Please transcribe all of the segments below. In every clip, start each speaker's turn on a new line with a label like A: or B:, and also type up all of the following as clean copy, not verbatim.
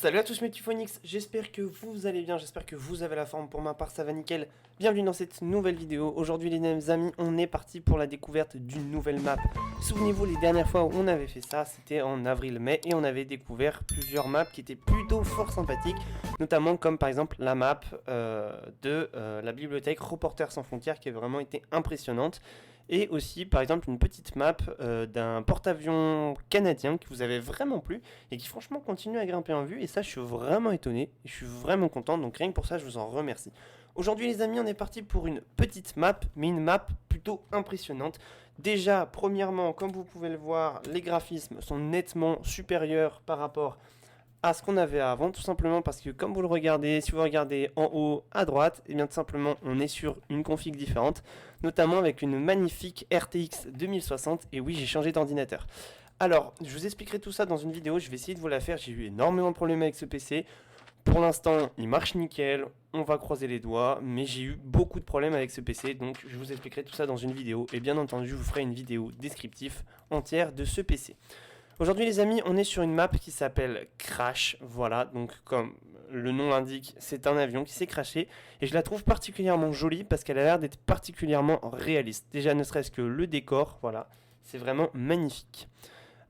A: Salut à tous mes Tufonix, j'espère que vous allez bien, j'espère que vous avez la forme. Pour ma part ça va nickel. Bienvenue dans cette nouvelle vidéo. Aujourd'hui les amis, on est parti pour la découverte d'une nouvelle map. Souvenez-vous, les dernières fois où on avait fait ça, c'était en avril-mai et on avait découvert plusieurs maps qui étaient plutôt fort sympathiques, notamment comme par exemple la map de la bibliothèque Reporters sans frontières qui a vraiment été impressionnante. Et aussi par exemple une petite map d'un porte-avions canadien qui vous avait vraiment plu et qui franchement continue à grimper en vue, et ça je suis vraiment étonné et je suis vraiment content, donc rien que pour ça je vous en remercie. Aujourd'hui les amis, on est parti pour une petite map, mais une map plutôt impressionnante. Déjà premièrement, comme vous pouvez le voir, les graphismes sont nettement supérieurs par rapport à ce qu'on avait avant, tout simplement parce que comme vous le regardez, si vous regardez en haut à droite, et bien tout simplement on est sur une config différente, notamment avec une magnifique RTX 2060, et oui j'ai changé d'ordinateur. Alors, je vous expliquerai tout ça dans une vidéo, je vais essayer de vous la faire, j'ai eu énormément de problèmes avec ce PC. Pour l'instant, il marche nickel, on va croiser les doigts, mais j'ai eu beaucoup de problèmes avec ce PC, donc je vous expliquerai tout ça dans une vidéo, et bien entendu, je vous ferai une vidéo descriptive entière de ce PC. Aujourd'hui les amis, on est sur une map qui s'appelle Crash, voilà, donc comme le nom l'indique, c'est un avion qui s'est crashé, et je la trouve particulièrement jolie parce qu'elle a l'air d'être particulièrement réaliste. Déjà ne serait-ce que le décor, voilà, c'est vraiment magnifique.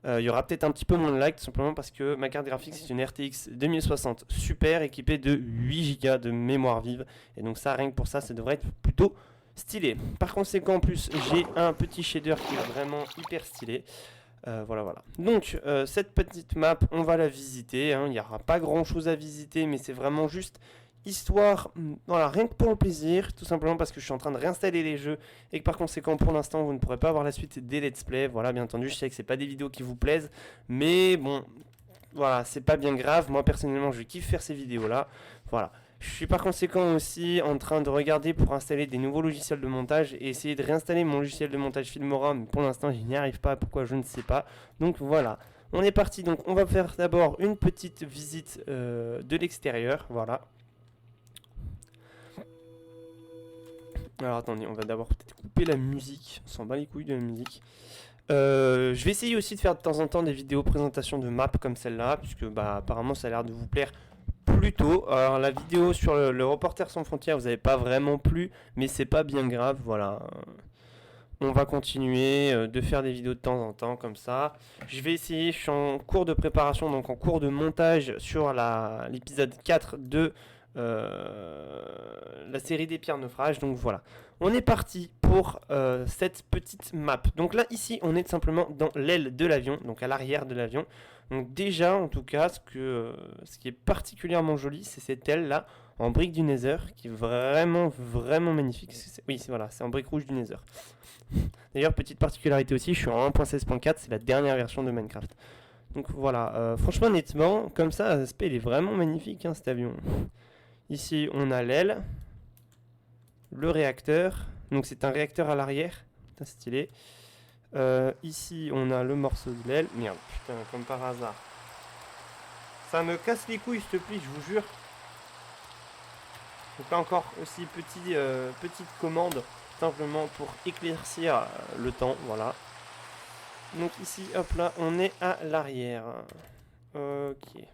A: Il y aura peut-être un petit peu moins de lag, tout simplement parce que ma carte graphique c'est une RTX 2060 super équipée de 8 Go de mémoire vive, et donc ça, rien que pour ça, ça devrait être plutôt stylé. Par conséquent, en plus, j'ai un petit shader qui est vraiment hyper stylé. Voilà. Donc, cette petite map, on va la visiter. Il n'y aura pas grand chose à visiter, mais c'est vraiment juste histoire, voilà, rien que pour le plaisir, tout simplement parce que je suis en train de réinstaller les jeux et que par conséquent, pour l'instant, vous ne pourrez pas avoir la suite des let's play. Voilà, bien entendu, je sais que c'est pas des vidéos qui vous plaisent, mais bon, voilà, c'est pas bien grave. Moi, personnellement, je kiffe faire ces vidéos-là. Voilà. Je suis par conséquent aussi en train de regarder pour installer des nouveaux logiciels de montage et essayer de réinstaller mon logiciel de montage Filmora, mais pour l'instant je n'y arrive pas, pourquoi je ne sais pas. Donc voilà, on est parti, donc on va faire d'abord une petite visite de l'extérieur, voilà. Alors attendez, on va d'abord peut-être couper la musique, on s'en bat les couilles de la musique. Je vais essayer aussi de faire de temps en temps des vidéos présentation de maps comme celle-là, puisque bah apparemment ça a l'air de vous plaire plutôt. Alors la vidéo sur le Reporter sans frontières vous avez pas vraiment plu, mais c'est pas bien grave, voilà. On va continuer de faire des vidéos de temps en temps comme ça. Je vais essayer, je suis en cours de préparation, donc en cours de montage sur l'épisode 4 de la série des pierres naufrages. Donc voilà, on est parti pour cette petite map. Donc là ici on est simplement dans l'aile de l'avion, donc à l'arrière de l'avion. Donc déjà en tout cas ce qui est particulièrement joli, c'est cette aile là en brique du Nether qui est vraiment magnifique. Oui voilà, c'est en brique rouge du Nether. D'ailleurs petite particularité aussi, je suis en 1.16.4, c'est la dernière version de Minecraft. Donc voilà, franchement honnêtement comme ça l'aspect il est vraiment magnifique cet avion. Ici on a l'aile, le réacteur, donc c'est un réacteur à l'arrière, putain stylé. Ici on a le morceau de l'aile, merde putain comme par hasard. Ça me casse les couilles s'il te plaît, je vous jure. Donc là encore aussi petite commande, simplement pour éclaircir le temps, voilà. Donc ici hop là on est à l'arrière. Ok.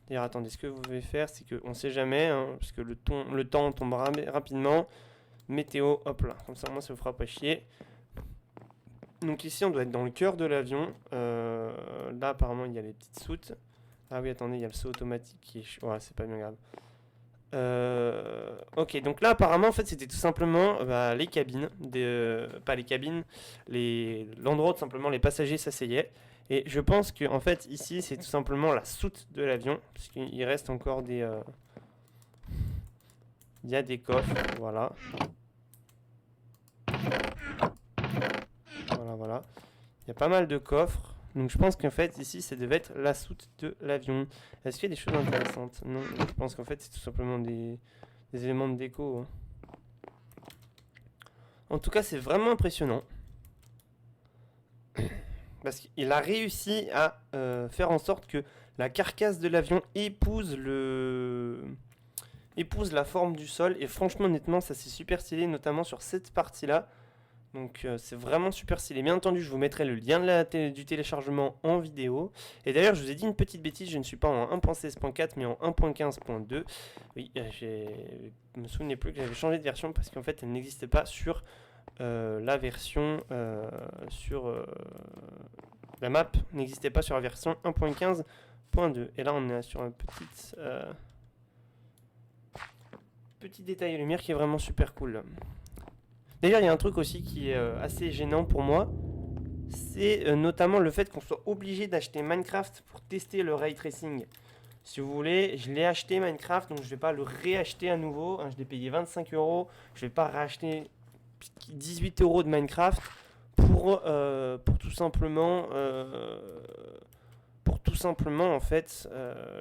A: D'ailleurs, attendez, ce que vous pouvez faire, c'est qu'on ne sait jamais, parce que le temps tombe rapidement. Météo, hop là, comme ça, moi, ça vous fera pas chier. Donc ici, on doit être dans le cœur de l'avion. Là, apparemment, il y a les petites soutes. Ah oui, attendez, il y a le saut automatique qui est... Ouais, c'est pas bien grave. Ok, donc là, apparemment, en fait, c'était tout simplement les cabines. Pas les cabines, l'endroit où tout simplement les passagers s'asseyaient. Et je pense que en fait ici c'est tout simplement la soute de l'avion, parce qu'il reste encore des... Il y a des coffres, voilà. Voilà. Il y a pas mal de coffres, donc je pense qu'en fait ici ça devait être la soute de l'avion. Est-ce qu'il y a des choses intéressantes? Non, je pense qu'en fait c'est tout simplement des éléments de déco. En tout cas c'est vraiment impressionnant. Parce qu'il a réussi à faire en sorte que la carcasse de l'avion épouse la forme du sol. Et franchement, honnêtement, ça c'est super stylé, notamment sur cette partie-là. Donc c'est vraiment super stylé. Bien entendu, je vous mettrai le lien du téléchargement en vidéo. Et d'ailleurs, je vous ai dit une petite bêtise, je ne suis pas en 1.16.4 mais en 1.15.2. Oui, je me souvenais plus que j'avais changé de version parce qu'en fait, elle n'existait pas sur la version la map n'existait pas sur la version 1.15.2. Et là, on est sur un petit détail de lumière qui est vraiment super cool. D'ailleurs, il y a un truc aussi qui est assez gênant pour moi. C'est notamment le fait qu'on soit obligé d'acheter Minecraft pour tester le ray tracing. Si vous voulez, je l'ai acheté Minecraft, donc je ne vais pas le réacheter à nouveau. Je l'ai payé 25 €. Je ne vais pas racheter 18 € de Minecraft pour tout simplement en fait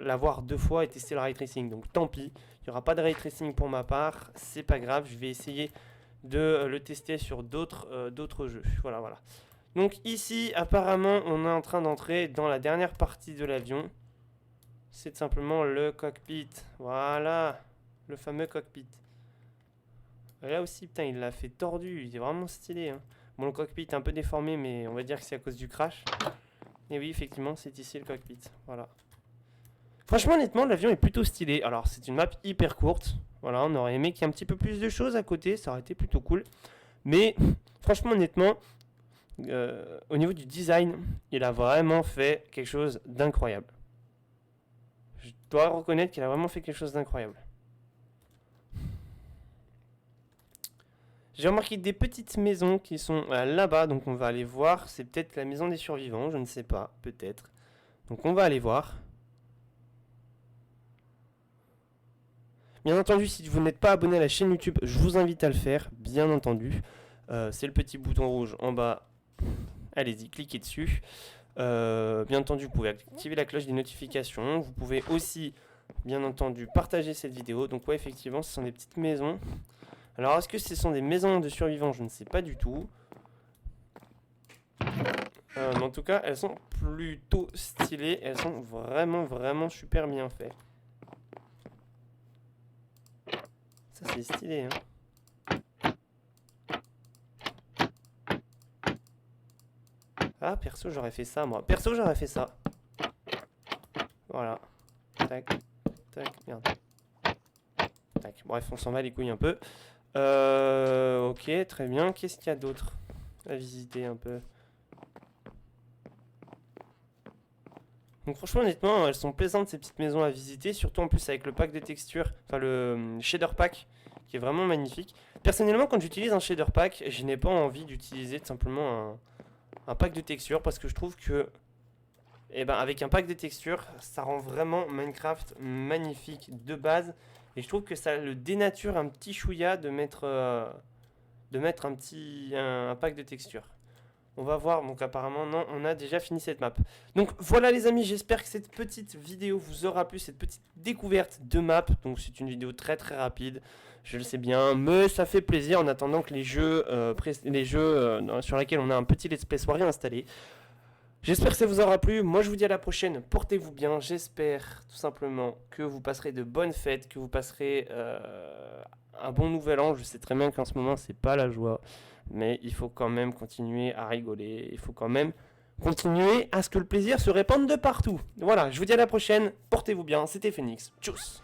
A: l'avoir 2 fois et tester le ray tracing. Donc tant pis, il n'y aura pas de ray tracing pour ma part, c'est pas grave, je vais essayer de le tester sur d'autres jeux. Voilà. Donc ici, apparemment, on est en train d'entrer dans la dernière partie de l'avion. C'est simplement le cockpit. Voilà, le fameux cockpit. Et là aussi, putain, il l'a fait tordu, il est vraiment stylé. Hein. Bon, le cockpit est un peu déformé, mais on va dire que c'est à cause du crash. Et oui, effectivement, c'est ici le cockpit. Voilà. Franchement, honnêtement, l'avion est plutôt stylé. Alors, c'est une map hyper courte. Voilà, on aurait aimé qu'il y ait un petit peu plus de choses à côté. Ça aurait été plutôt cool. Mais, franchement, honnêtement, au niveau du design, il a vraiment fait quelque chose d'incroyable. Je dois reconnaître qu'il a vraiment fait quelque chose d'incroyable. J'ai remarqué des petites maisons qui sont là-bas. Donc, on va aller voir. C'est peut-être la maison des survivants. Je ne sais pas. Peut-être. Donc, on va aller voir. Bien entendu, si vous n'êtes pas abonné à la chaîne YouTube, je vous invite à le faire, bien entendu. C'est le petit bouton rouge en bas. Allez-y, cliquez dessus. Bien entendu, vous pouvez activer la cloche des notifications. Vous pouvez aussi, bien entendu, partager cette vidéo. Donc ouais, effectivement, ce sont des petites maisons. Alors, est-ce que ce sont des maisons de survivants? Je ne sais pas du tout. Mais en tout cas, elles sont plutôt stylées. Elles sont vraiment super bien faites. Ça, c'est stylé, hein. Ah, perso, j'aurais fait ça, moi. Perso, j'aurais fait ça. Voilà. Tac. Merde. Tac. Bref, on s'en bat les couilles un peu. Ok, très bien. Qu'est-ce qu'il y a d'autre à visiter un peu? Donc franchement, honnêtement, elles sont plaisantes ces petites maisons à visiter, surtout en plus avec le pack de textures, enfin le shader pack, qui est vraiment magnifique. Personnellement, quand j'utilise un shader pack, je n'ai pas envie d'utiliser tout simplement un pack de textures, parce que je trouve que, avec un pack de textures, ça rend vraiment Minecraft magnifique de base, et je trouve que ça le dénature un petit chouïa de mettre un pack de textures. On va voir, donc apparemment non, on a déjà fini cette map. Donc voilà les amis, j'espère que cette petite vidéo vous aura plu, cette petite découverte de map. Donc c'est une vidéo très rapide, je le sais bien, mais ça fait plaisir en attendant que les jeux sur lesquels on a un petit let's play soient réinstallés. J'espère que ça vous aura plu, moi je vous dis à la prochaine, portez-vous bien, j'espère tout simplement que vous passerez de bonnes fêtes, que vous passerez un bon nouvel an. Je sais très bien qu'en ce moment c'est pas la joie, mais il faut quand même continuer à rigoler, il faut quand même continuer à ce que le plaisir se répande de partout. Voilà, je vous dis à la prochaine, portez-vous bien, c'était Phoenix, tchuss.